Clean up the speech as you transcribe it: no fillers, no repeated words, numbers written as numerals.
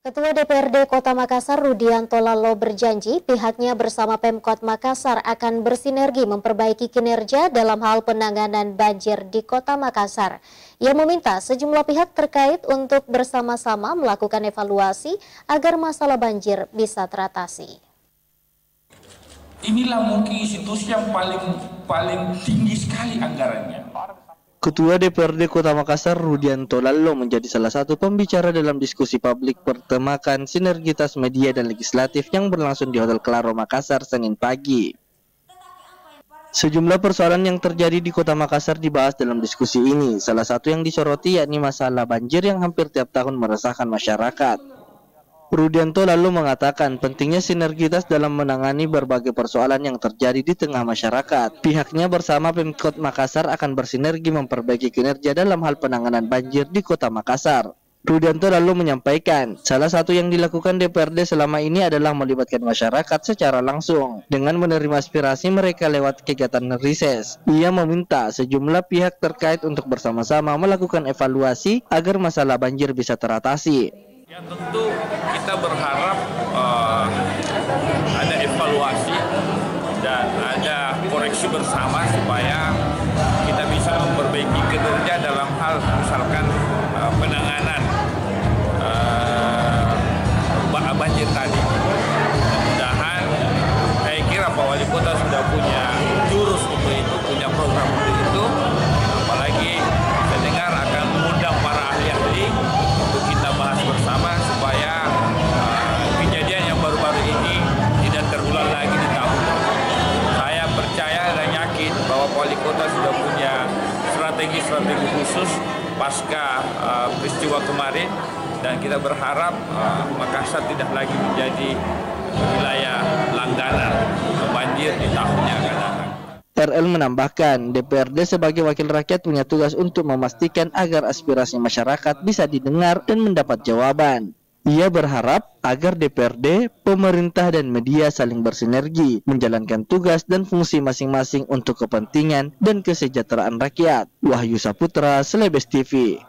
Ketua DPRD Kota Makassar Rudianto Lalo berjanji pihaknya bersama Pemkot Makassar akan bersinergi memperbaiki kinerja dalam hal penanganan banjir di Kota Makassar. Ia meminta sejumlah pihak terkait untuk bersama-sama melakukan evaluasi agar masalah banjir bisa teratasi. Inilah mungkin institusi yang paling tinggi sekali anggarannya. Ketua DPRD Kota Makassar Rudianto Lalo menjadi salah satu pembicara dalam diskusi publik pertemakan sinergitas media dan legislatif yang berlangsung di Hotel Claro Makassar Senin pagi. Sejumlah persoalan yang terjadi di Kota Makassar dibahas dalam diskusi ini. Salah satu yang disoroti yakni masalah banjir yang hampir tiap tahun meresahkan masyarakat. Rudianto lalu mengatakan pentingnya sinergitas dalam menangani berbagai persoalan yang terjadi di tengah masyarakat. Pihaknya bersama Pemkot Makassar akan bersinergi memperbaiki kinerja dalam hal penanganan banjir di Kota Makassar. Rudianto lalu menyampaikan, salah satu yang dilakukan DPRD selama ini adalah melibatkan masyarakat secara langsung dengan menerima aspirasi mereka lewat kegiatan rises. Ia meminta sejumlah pihak terkait untuk bersama-sama melakukan evaluasi agar masalah banjir bisa teratasi. Ya tentu kita berharap ada evaluasi dan ada koreksi bersama supaya kita bisa memperbaiki kinerja dalam hal misalkan penanganan banjir tadi. Mudah-mudahan saya kira Pak Wali Kota sudah punya jurus untuk itu, punya program untuk itu. Apalagi saya dengar akan mengundang para ahli-ahli untuk kita bahas bersama supaya kejadian yang baru-baru ini tidak terulang lagi di tahun. Saya percaya dan yakin bahwa Wali Kota sudah punya strategi-strategi khusus pasca peristiwa kemarin, dan kita berharap Makassar tidak lagi menjadi wilayah langganan banjir di tahun yang akan datang. RL menambahkan, DPRD sebagai wakil rakyat punya tugas untuk memastikan agar aspirasi masyarakat bisa didengar dan mendapat jawaban. Ia berharap agar DPRD, pemerintah dan media saling bersinergi, menjalankan tugas dan fungsi masing-masing untuk kepentingan dan kesejahteraan rakyat. Wahyu Saputra, Celebes TV.